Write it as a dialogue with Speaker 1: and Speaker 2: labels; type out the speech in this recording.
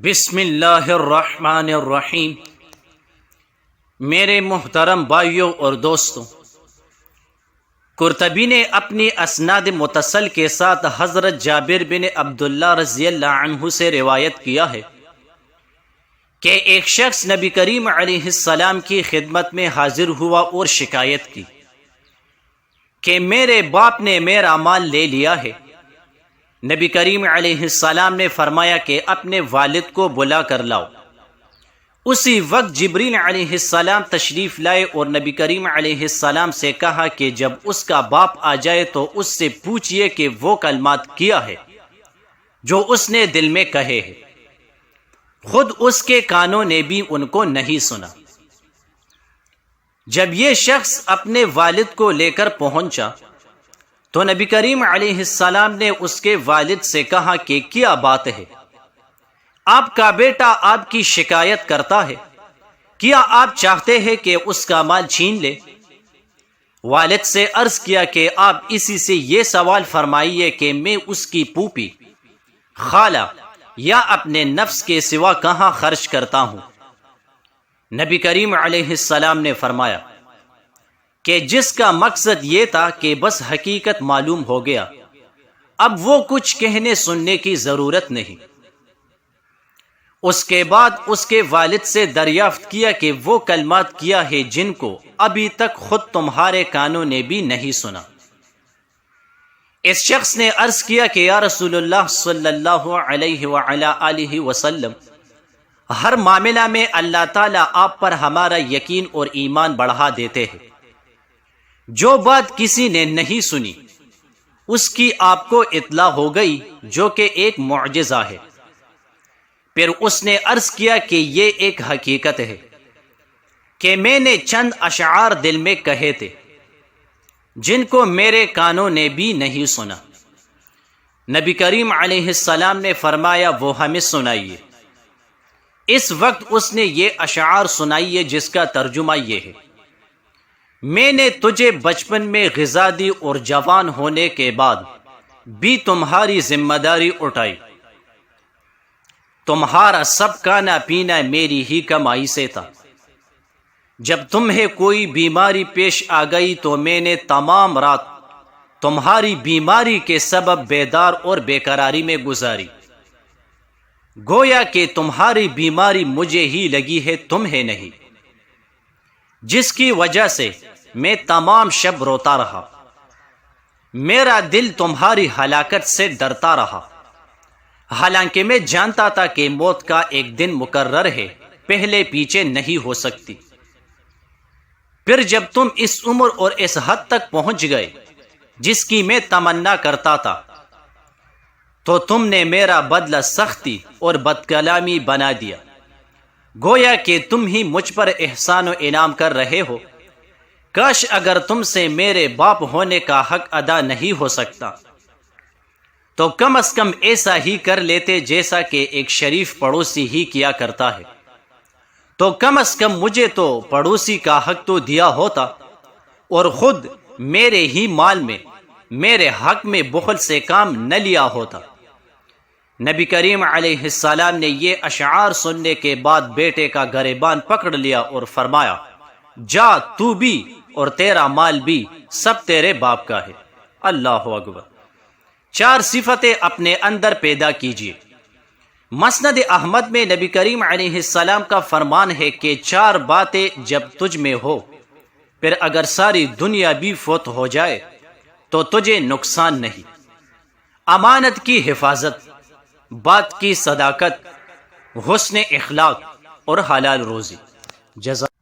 Speaker 1: بسم اللہ الرحمن الرحیم۔ میرے محترم بھائیوں اور دوستوں، قرطبی نے اپنی اسناد متصل کے ساتھ حضرت جابر بن عبداللہ رضی اللہ عنہ سے روایت کیا ہے کہ ایک شخص نبی کریم علیہ السلام کی خدمت میں حاضر ہوا اور شکایت کی کہ میرے باپ نے میرا مال لے لیا ہے۔ نبی کریم علیہ السلام نے فرمایا کہ اپنے والد کو بلا کر لاؤ۔ اسی وقت جبریل علیہ السلام تشریف لائے اور نبی کریم علیہ السلام سے کہا کہ جب اس کا باپ آ جائے تو اس سے پوچھئے کہ وہ کلمات کیا ہے جو اس نے دل میں کہے ہیں، خود اس کے کانوں نے بھی ان کو نہیں سنا۔ جب یہ شخص اپنے والد کو لے کر پہنچا تو نبی کریم علیہ السلام نے اس کے والد سے کہا کہ کیا بات ہے؟ آپ کا بیٹا آپ کی شکایت کرتا ہے، کیا آپ چاہتے ہیں کہ اس کا مال چھین لے؟ والد سے عرض کیا کہ آپ اسی سے یہ سوال فرمائیے کہ میں اس کی پھوپھی، خالہ یا اپنے نفس کے سوا کہاں خرچ کرتا ہوں؟ نبی کریم علیہ السلام نے فرمایا کہ جس کا مقصد یہ تھا کہ بس حقیقت معلوم ہو گیا، اب وہ کچھ کہنے سننے کی ضرورت نہیں۔ اس کے بعد اس کے والد سے دریافت کیا کہ وہ کلمات کیا ہے جن کو ابھی تک خود تمہارے کانوں نے بھی نہیں سنا۔ اس شخص نے عرض کیا کہ یا رسول اللہ صلی اللہ علیہ وعلی آلہ وسلم، ہر معاملہ میں اللہ تعالیٰ آپ پر ہمارا یقین اور ایمان بڑھا دیتے ہیں۔ جو بات کسی نے نہیں سنی اس کی آپ کو اطلاع ہو گئی، جو کہ ایک معجزہ ہے۔ پھر اس نے عرض کیا کہ یہ ایک حقیقت ہے کہ میں نے چند اشعار دل میں کہے تھے جن کو میرے کانوں نے بھی نہیں سنا۔ نبی کریم علیہ السلام نے فرمایا وہ ہمیں سنائیے۔ اس وقت اس نے یہ اشعار سنائیے جس کا ترجمہ یہ ہے: میں نے تجھے بچپن میں غذا دی اور جوان ہونے کے بعد بھی تمہاری ذمہ داری اٹھائی۔ تمہارا سب کھانا پینا میری ہی کمائی سے تھا۔ جب تمہیں کوئی بیماری پیش آ گئی تو میں نے تمام رات تمہاری بیماری کے سبب بیدار اور بے قراری میں گزاری، گویا کہ تمہاری بیماری مجھے ہی لگی ہے، تمہیں نہیں، جس کی وجہ سے میں تمام شب روتا رہا۔ میرا دل تمہاری ہلاکت سے ڈرتا رہا، حالانکہ میں جانتا تھا کہ موت کا ایک دن مقرر ہے، پہلے پیچھے نہیں ہو سکتی۔ پھر جب تم اس عمر اور اس حد تک پہنچ گئے جس کی میں تمنا کرتا تھا تو تم نے میرا بدلہ سختی اور بدکلامی بنا دیا، گویا کہ تم ہی مجھ پر احسان و انعام کر رہے ہو۔ کاش اگر تم سے میرے باپ ہونے کا حق ادا نہیں ہو سکتا تو کم از کم ایسا ہی کر لیتے جیسا کہ ایک شریف پڑوسی ہی کیا کرتا ہے، تو کم از کم مجھے تو پڑوسی کا حق تو دیا ہوتا اور خود میرے ہی مال میں میرے حق میں بخل سے کام نہ لیا ہوتا۔ نبی کریم علیہ السلام نے یہ اشعار سننے کے بعد بیٹے کا گریبان پکڑ لیا اور فرمایا جا، تو بھی اور تیرا مال بھی سب تیرے باپ کا ہے۔ اللہ اکبر۔ 4 صفتیں اپنے اندر پیدا کیجیے۔ مسند احمد میں نبی کریم علیہ السلام کا فرمان ہے کہ 4 باتیں جب تجھ میں ہو، پھر اگر ساری دنیا بھی فوت ہو جائے تو تجھے نقصان نہیں: امانت کی حفاظت، بات کی صداقت، حسن اخلاق اور حلال روزی۔ جزاک